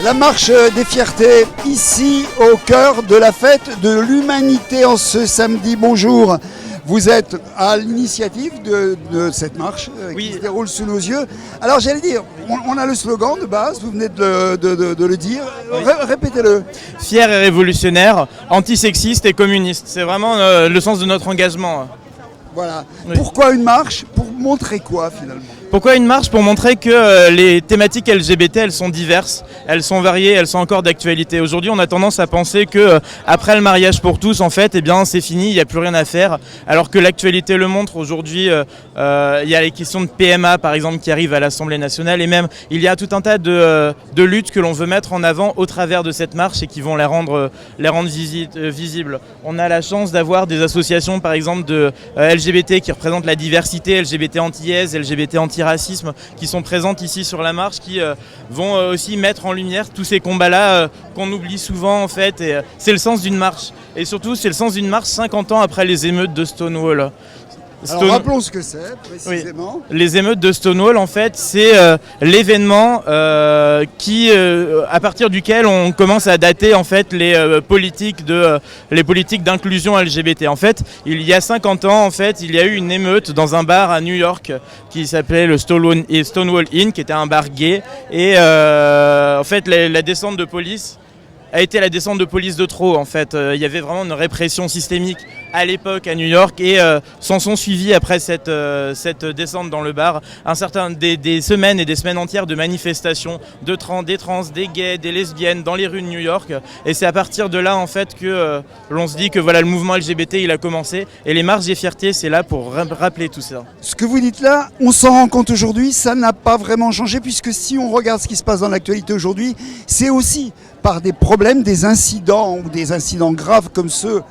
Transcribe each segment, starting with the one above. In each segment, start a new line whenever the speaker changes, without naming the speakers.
La marche des fiertés, ici au cœur de la fête de l'humanité en ce samedi. Bonjour, vous êtes à l'initiative de cette marche qui se déroule sous nos yeux. Alors j'allais dire, on a le slogan de base, vous venez de le dire, oui. Répétez-le.
Fier et révolutionnaire, antisexiste et communiste, c'est vraiment le sens de notre engagement.
Voilà. Oui. Pourquoi une marche? Pour montrer quoi finalement?
Pourquoi une marche? Pour montrer que les thématiques LGBT, elles sont diverses, elles sont variées, elles sont encore d'actualité. Aujourd'hui, on a tendance à penser que après le mariage pour tous, en fait, eh bien, c'est fini, il n'y a plus rien à faire. Alors que l'actualité le montre. Aujourd'hui, il y a les questions de PMA, par exemple, qui arrivent à l'Assemblée nationale. Et même, il y a tout un tas de luttes que l'on veut mettre en avant au travers de cette marche et qui vont les rendre visibles. On a la chance d'avoir des associations, par exemple, de LGBT qui représentent la diversité, LGBT anti-aise, LGBT anti-racisme, qui sont présentes ici sur la marche, qui vont aussi mettre en lumière tous ces combats-là qu'on oublie souvent en fait. Et c'est le sens d'une marche. Et surtout, c'est le sens d'une marche 50 ans après les émeutes de Stonewall.
Alors rappelons ce que c'est précisément.
Oui. Les émeutes de Stonewall, en fait, c'est l'événement à partir duquel on commence à dater en fait les politiques d'inclusion LGBT. En fait, il y a 50 ans, en fait, il y a eu une émeute dans un bar à New York qui s'appelait le Stonewall Inn, qui était un bar gay. Et en fait, la descente de police a été la descente de police de trop. En fait, il y avait vraiment une répression systémique à l'époque à New York et s'en sont suivis après cette descente dans le bar des semaines et des semaines entières de manifestations des trans, des gays, des lesbiennes dans les rues de New York. Et c'est à partir de là en fait que l'on se dit que voilà, le mouvement LGBT il a commencé et les marches des fiertés c'est là pour rappeler tout ça.
Ce que vous dites là, on s'en rend compte aujourd'hui, ça n'a pas vraiment changé puisque si on regarde ce qui se passe dans l'actualité aujourd'hui, c'est aussi par des problèmes, des incidents ou des incidents graves comme ceux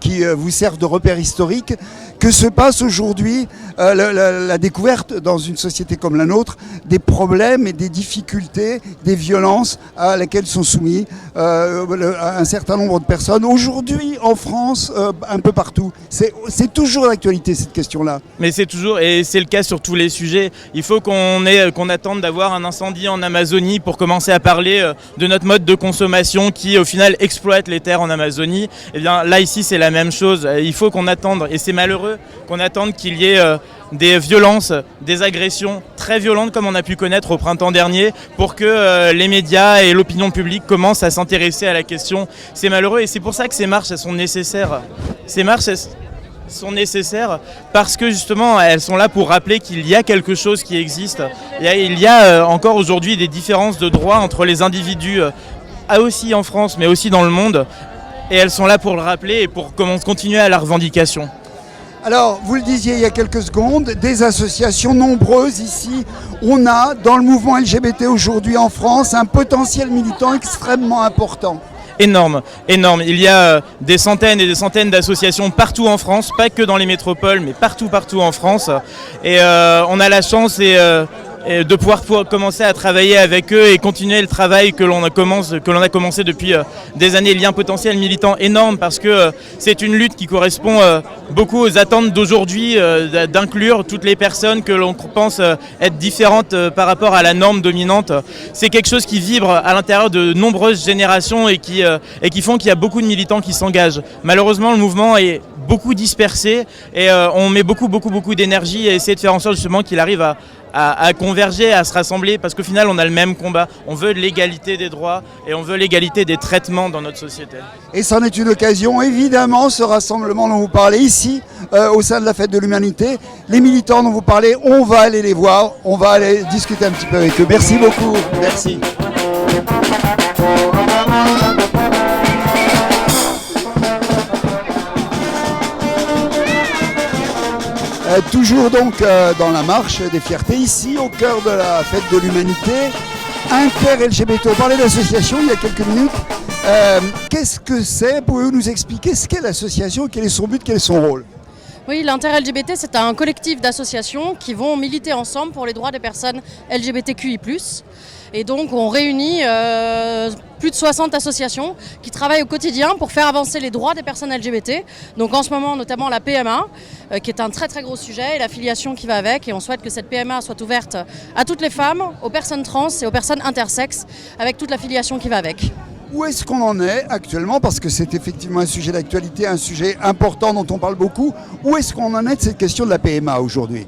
qui vous servent de repères historiques, que se passe aujourd'hui la découverte dans une société comme la nôtre des problèmes et des difficultés, des violences à laquelle sont soumis un certain nombre de personnes. Aujourd'hui en France, un peu partout, c'est toujours d'actualité cette question-là.
Mais c'est toujours, et c'est le cas sur tous les sujets. Il faut qu'on attende d'avoir un incendie en Amazonie pour commencer à parler de notre mode de consommation qui au final exploite les terres en Amazonie. Et bien là ici c'est la même chose. Il faut qu'on attende, et c'est malheureux qu'on attende qu'il y ait des violences, des agressions très violentes comme on a pu connaître au printemps dernier pour que les médias et l'opinion publique commencent à s'intéresser à la question. C'est malheureux et c'est pour ça que ces marches elles sont nécessaires. Ces marches elles sont nécessaires parce que justement elles sont là pour rappeler qu'il y a quelque chose qui existe. Il y a encore aujourd'hui des différences de droits entre les individus, aussi en France mais aussi dans le monde. Et elles sont là pour le rappeler et pour continuer à la revendication.
Alors, vous le disiez il y a quelques secondes, des associations nombreuses ici. On a, dans le mouvement LGBT aujourd'hui en France, un potentiel militant extrêmement important.
Énorme. Il y a des centaines et des centaines d'associations partout en France, pas que dans les métropoles, mais partout en France. Et on a la chance de pouvoir commencer à travailler avec eux et continuer le travail que l'on a commencé depuis des années. Il y a un potentiel militant énorme parce que c'est une lutte qui correspond beaucoup aux attentes d'aujourd'hui, d'inclure toutes les personnes que l'on pense être différentes par rapport à la norme dominante. C'est quelque chose qui vibre à l'intérieur de nombreuses générations et qui font qu'il y a beaucoup de militants qui s'engagent. Malheureusement, le mouvement est beaucoup dispersé et on met beaucoup d'énergie à essayer de faire en sorte justement qu'il arrive à converger, à se rassembler, parce qu'au final on a le même combat. On veut l'égalité des droits et on veut l'égalité des traitements dans notre société.
Et c'en est une occasion, évidemment, ce rassemblement dont vous parlez ici, au sein de la Fête de l'Humanité. Les militants dont vous parlez, on va aller les voir, on va aller discuter un petit peu avec eux. Merci beaucoup.
Merci.
Toujours donc dans la marche des fiertés, ici au cœur de la Fête de l'Humanité, Inter-LGBT. On parlait d'association il y a quelques minutes. Qu'est-ce que c'est? Pouvez-vous nous expliquer ce qu'est l'association, quel est son but, quel est son rôle?
Oui, l'Inter-LGBT, c'est un collectif d'associations qui vont militer ensemble pour les droits des personnes LGBTQI+. Et donc on réunit plus de 60 associations qui travaillent au quotidien pour faire avancer les droits des personnes LGBT. Donc en ce moment notamment la PMA, qui est un très très gros sujet, et la filiation qui va avec. Et on souhaite que cette PMA soit ouverte à toutes les femmes, aux personnes trans et aux personnes intersexes, avec toute la filiation qui va avec.
Où est-ce qu'on en est actuellement? Parce que c'est effectivement un sujet d'actualité, un sujet important dont on parle beaucoup. Où est-ce qu'on en est de cette question de la PMA aujourd'hui?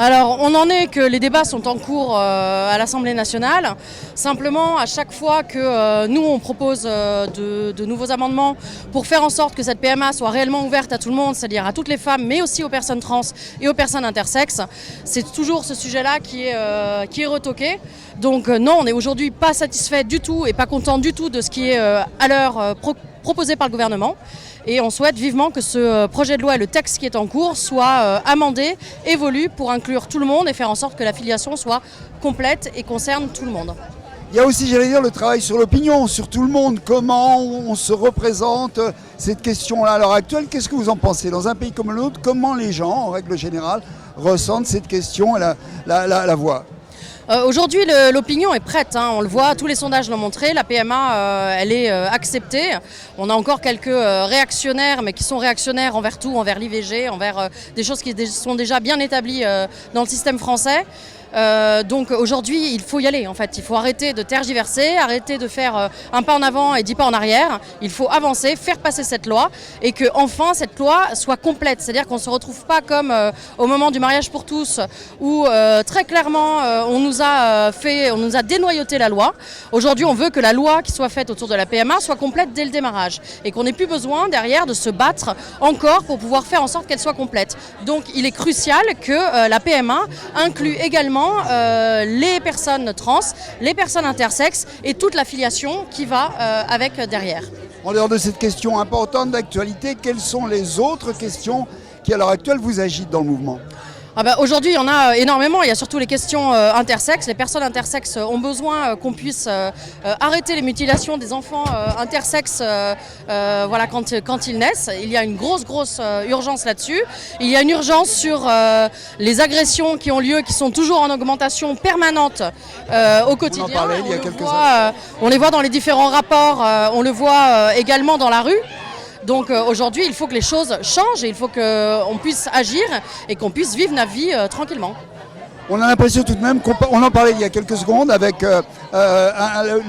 Alors, on en est que les débats sont en cours à l'Assemblée nationale. Simplement, à chaque fois que nous, on propose de nouveaux amendements pour faire en sorte que cette PMA soit réellement ouverte à tout le monde, c'est-à-dire à toutes les femmes, mais aussi aux personnes trans et aux personnes intersexes, c'est toujours ce sujet-là qui est retoqué. Donc non, on n'est aujourd'hui pas satisfait du tout et pas content du tout de ce qui est à l'heure proposé par le gouvernement. Et on souhaite vivement que ce projet de loi et le texte qui est en cours soient amendés, évoluent pour inclure tout le monde et faire en sorte que la filiation soit complète et concerne tout le monde.
Il y a aussi, j'allais dire, le travail sur l'opinion, sur tout le monde. Comment on se représente cette question-là à l'heure actuelle? Qu'est-ce que vous en pensez? Dans un pays comme le nôtre, comment les gens, en règle générale, ressentent cette question et la voient?
Aujourd'hui, l'opinion est prête, hein. On le voit, tous les sondages l'ont montré, la PMA, elle est acceptée. On a encore quelques réactionnaires, mais qui sont réactionnaires envers tout, envers l'IVG, envers des choses qui sont déjà bien établies dans le système français. Donc aujourd'hui, il faut y aller en fait. Il faut arrêter de tergiverser, arrêter de faire un pas en avant et 10 pas en arrière. Il faut avancer, faire passer cette loi et que enfin cette loi soit complète. C'est-à-dire qu'on ne se retrouve pas comme au moment du mariage pour tous où très clairement on nous a dénoyauté la loi. Aujourd'hui, on veut que la loi qui soit faite autour de la PMA soit complète dès le démarrage et qu'on n'ait plus besoin derrière de se battre encore pour pouvoir faire en sorte qu'elle soit complète. Donc il est crucial que la PMA inclue également les personnes trans, les personnes intersexes et toute la filiation qui va avec derrière.
En dehors de cette question importante d'actualité, quelles sont les autres questions qui à l'heure actuelle vous agitent dans le mouvement?
Aujourd'hui, il y en a énormément. Il y a surtout les questions intersexes. Les personnes intersexes ont besoin qu'on puisse arrêter les mutilations des enfants intersexes voilà, quand ils naissent. Il y a une grosse urgence là-dessus. Il y a une urgence sur les agressions qui ont lieu, qui sont toujours en augmentation permanente au quotidien.
On en parlait il y a quelques années.
On les voit dans les différents rapports, on le voit également dans la rue. Donc aujourd'hui, il faut que les choses changent et il faut qu'on puisse agir et qu'on puisse vivre notre vie tranquillement.
On a l'impression tout de même on en parlait il y a quelques secondes avec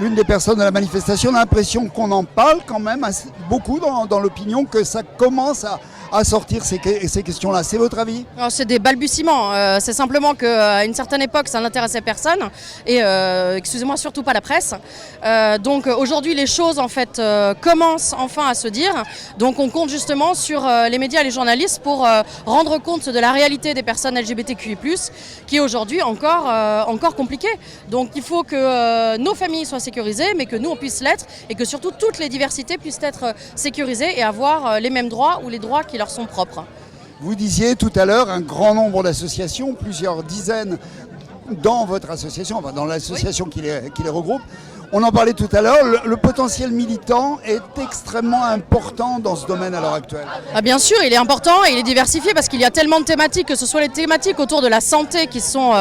l'une des personnes de la manifestation, on a l'impression qu'on en parle quand même beaucoup dans l'opinion, que ça commence à sortir ces questions-là. C'est votre avis?
C'est des balbutiements. C'est simplement qu'à une certaine époque, ça n'intéressait personne. Et excusez-moi, surtout pas la presse. Donc aujourd'hui, les choses en fait commencent enfin à se dire. Donc on compte justement sur les médias et les journalistes pour rendre compte de la réalité des personnes LGBTQI+, qui est aujourd'hui encore compliquée. Donc il faut que nos familles soient sécurisées, mais que nous on puisse l'être et que surtout toutes les diversités puissent être sécurisées et avoir les mêles droits ou les droits qui leur sont propres.
Vous disiez tout à l'heure un grand nombre d'associations, plusieurs dizaines dans votre association, enfin dans l'association qui les regroupe. On en parlait tout à l'heure, le potentiel militant est extrêmement important dans ce domaine à l'heure actuelle.
Bien sûr, il est important et il est diversifié parce qu'il y a tellement de thématiques, que ce soit les thématiques autour de la santé qui sont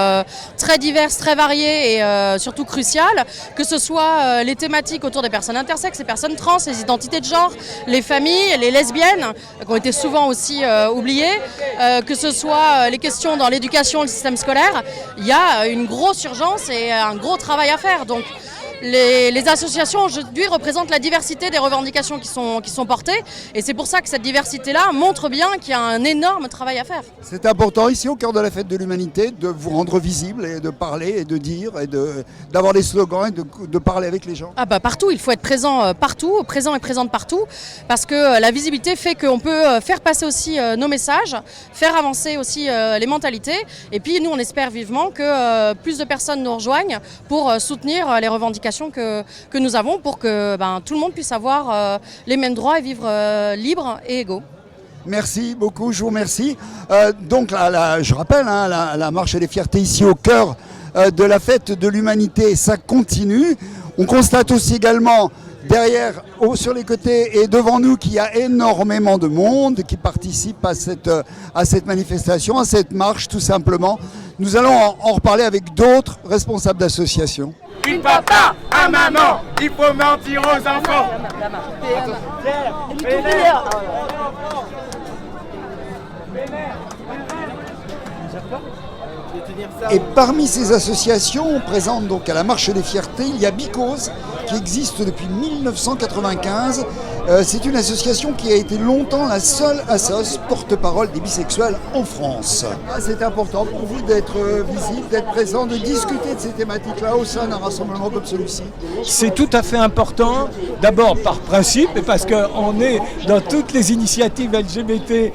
très diverses, très variées et surtout cruciales, que ce soit les thématiques autour des personnes intersexes, les personnes trans, les identités de genre, les familles, les lesbiennes, qui ont été souvent aussi oubliées, que ce soit les questions dans l'éducation, le système scolaire. Il y a une grosse urgence et un gros travail à faire. Donc, les associations aujourd'hui représentent la diversité des revendications qui sont portées et c'est pour ça que cette diversité-là montre bien qu'il y a un énorme travail à faire. C'est
important ici au cœur de la fête de l'humanité de vous rendre visible et de parler et de dire et d'avoir des slogans et de parler avec les gens.
Partout, il faut être présent partout, présent et présente partout parce que la visibilité fait qu'on peut faire passer aussi nos messages, faire avancer aussi les mentalités et puis nous on espère vivement que plus de personnes nous rejoignent pour soutenir les revendications que nous avons pour que tout le monde puisse avoir les mêmes droits et vivre libre et égaux.
Merci beaucoup, je vous remercie. Donc je rappelle, la marche des fiertés ici au cœur de la fête de l'humanité, ça continue. On constate aussi également derrière, sur les côtés et devant nous qu'il y a énormément de monde qui participe à cette manifestation, à cette marche tout simplement. Nous allons en reparler avec d'autres responsables d'associations.
Une papa, un maman, il faut mentir aux enfants. Pierre,
Et parmi ces associations, on présente donc à la Marche des Fiertés, il y a Bicause qui existe depuis 1995. C'est une association qui a été longtemps la seule assoce porte-parole des bisexuels en France. C'est important pour vous d'être visible, d'être présent, de discuter de ces thématiques-là au sein d'un rassemblement comme celui-ci.
C'est tout à fait important, d'abord par principe, et parce qu'on est dans toutes les initiatives LGBT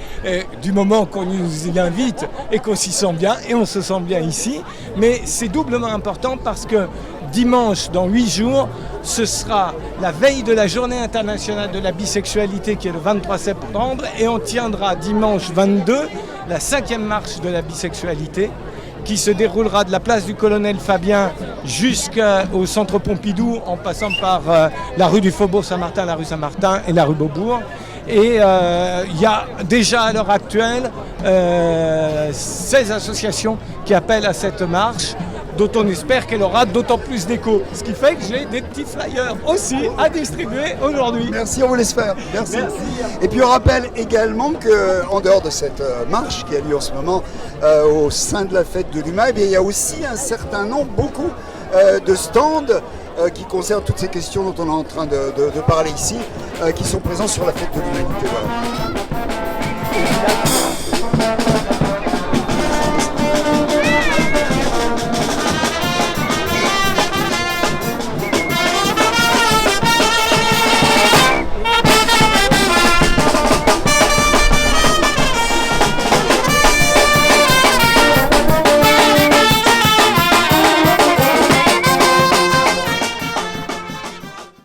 du moment qu'on nous y invite et qu'on s'y sent bien, et on se sent bien ici, mais c'est doublement important parce que dimanche, dans 8 jours, ce sera la veille de la journée internationale de la bisexualité qui est le 23 septembre et on tiendra dimanche 22 la 5e marche de la bisexualité qui se déroulera de la place du Colonel Fabien jusqu'au centre Pompidou en passant par la rue du Faubourg Saint-Martin, la rue Saint-Martin et la rue Beaubourg. Et il y a déjà à l'heure actuelle 16 associations qui appellent à cette marche, dont on espère qu'elle aura d'autant plus d'écho. Ce qui fait que j'ai des petits flyers aussi à distribuer aujourd'hui.
Merci, on vous laisse faire. Merci. Et puis on rappelle également qu'en dehors de cette marche qui a lieu en ce moment au sein de la fête de l'UMA, il y a aussi un certain nombre, beaucoup de stands qui concernent toutes ces questions dont on est en train de parler ici, qui sont présents sur la fête de l'humanité. Voilà.